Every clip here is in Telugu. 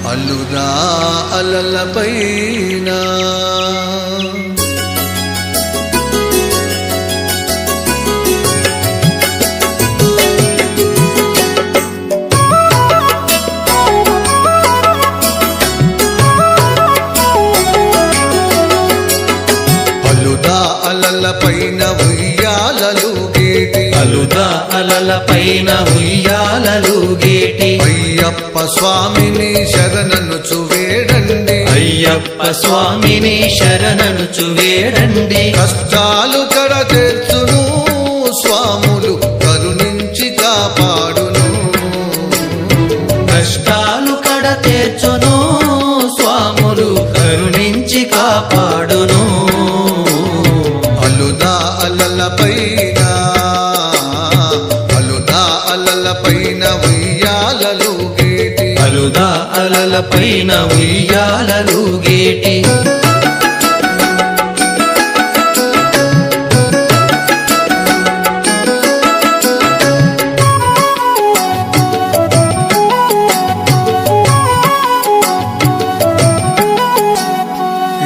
అల్లుదా అలలపైన అలలపైన ఉయ్యాలలుగేటి అలుదా అలలపైన ఉయ్యాలలుగేటి అయ్యప్ప స్వామిని శరణనుచు వేడండి అయ్యప్ప స్వామిని శరణనుచు వేడండి కష్టాలు కడతీర్చును స్వాములు కరుణించి కాపాడును కష్టాలు కడతీర్చును స్వాములు కరుణించి కాపాడును అలుదా అలలపైన అలుదా అలలపైన ఉయ్యాలలుగేటి అలుదా అలలపైన ఉయ్యాలలుగేటి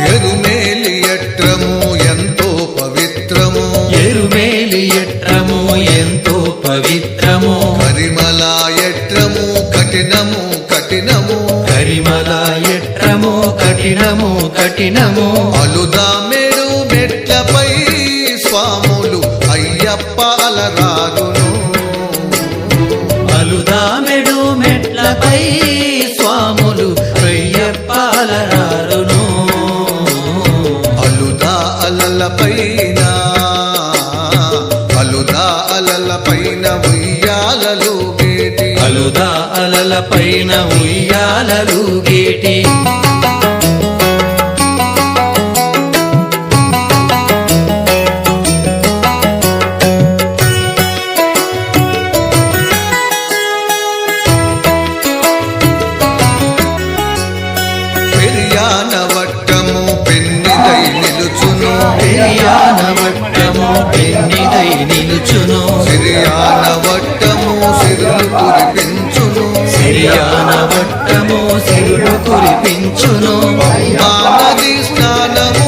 ఎరుమేలి ఎట్రము ఎంతో పవిత్రము ఎరుమేలి ఎట్రము ఎంతో పవిత్రము కరిమల ఎట్రము కఠినము కఠినము కరిమల ఎట్రము కఠినము కఠినము అలుదా మేరు మెట్లపై స్వాములు అయ్యప్ప అలరారును అలుదా మెడు మెట్లపై స్వాములు అయ్యప్ప అలరారును అలుదా అలలపైన అలుదా అలలపైన ఉయ్యాలలుగేటి అలుదా అలలపైన ఉయ్యాలలుగేటి పెరియానవట్టము పెన్నిదై నిలుచును పెరియానవట్టము పెన్నిదై నిలుచును సిరియానవట్టము సిరులు కురిపించును సిరియానవట్టము సిరులు కురిపించును నది స్నానము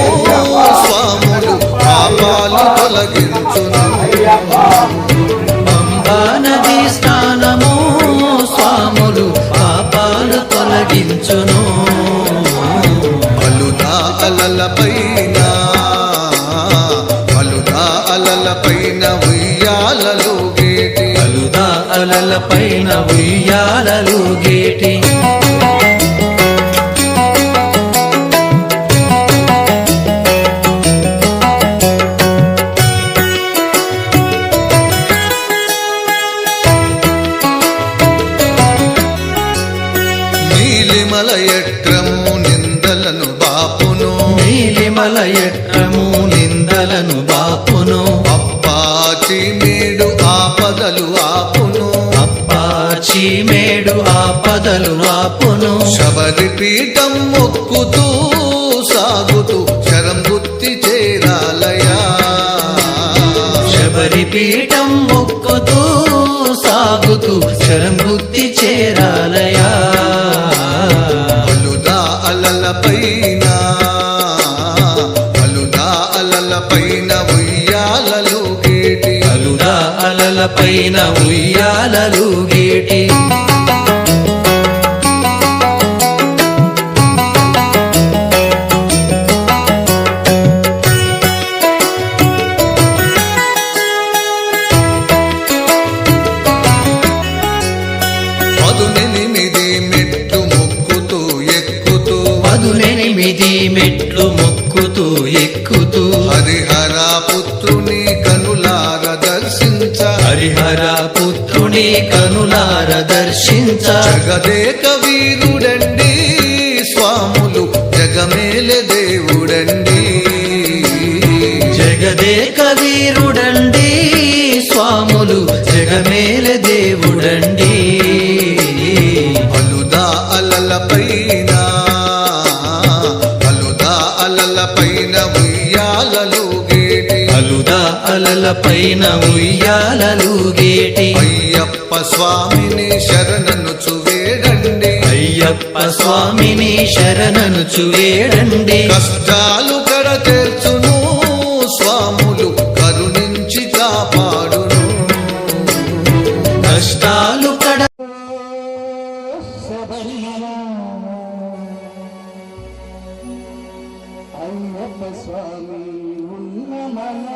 స్వాములు పాపాలు తొలగించును పంబా నది స్నానము స్వాములు పాపాలు తొలగించును అలుదా అలలపైన అలుదా అలలపైన ఉయ్యాలలుగేటి అలుదా అలలపైన ఉయ్యాలలుగేటి నీలిమల ఎట్రము నిందలను బాపును నీలిమల ఎట్రము నిందలను బాపును అప్పాచి మేడు ఆపదలు ఆపును అప్పాచి మేడు ఆపదలు ఆపును శబరి పీఠం మొక్కుతూ సాగుతూ శరం గుత్తి చేరాలయా శబరి పీఠం మొక్కుతూ సాగుతూ శరం బుద్ధి చేరాలయా అలుదా అలలపైన అలుదా అలలపైన ఉయ్యాలలుగేటి అలుదా అలలపైన ఉయ్యాలలుగేటి పదునెనిమిది మెట్లు మొక్కుతూ ఎక్కుతూ పదునెనిమిది మెట్లు మొక్కుతూ ఎక్కుతూ హరిహర పుత్రుని కనులార దర్శించ హరిహర పుత్రుని కనులార దర్శించ జగదేక వీరుడండి స్వాములు జగమేలె దేవుడండి జగదేక వీరుడండి స్వాములు జగమేల దేవుడండి అలుదా అలలపైన అలుదా అలలపైన ఉయ్యాలలుగేటి అలుదా అలలపైన ఉయ్యాలలుగేటి అయ్యప్ప స్వామిని శరణనుచు వేడండి అయ్యప్ప అయ్యప్ప స్వామిని శరణనుచు వేడండి కష్టాలు కడతెర్చును స్వాములు కరుణించి కాపాడును కష్టాలు కడ అయ్యప్ప స్వామి ఉన్నమన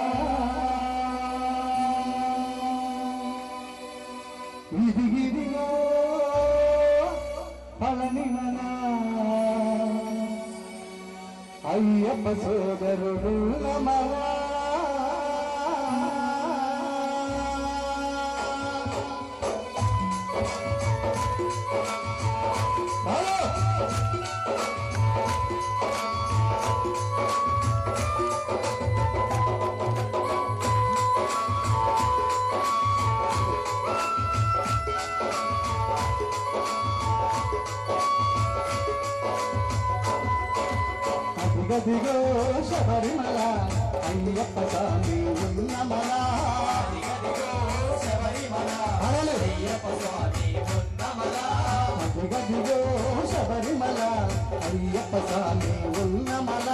ఇదిగిదిగో పళనిమన అయ్యప్ప సోదరుడు నమన అదిగదిగో శబరిమల అయ్యప్ప స్వామి ఉన్నమల అదిగదిగో శబరిమల అయ్యప్ప స్వామి ఉన్నమల అదిగదిగో శబరిమల అయ్యప్ప స్వామి ఉన్నమల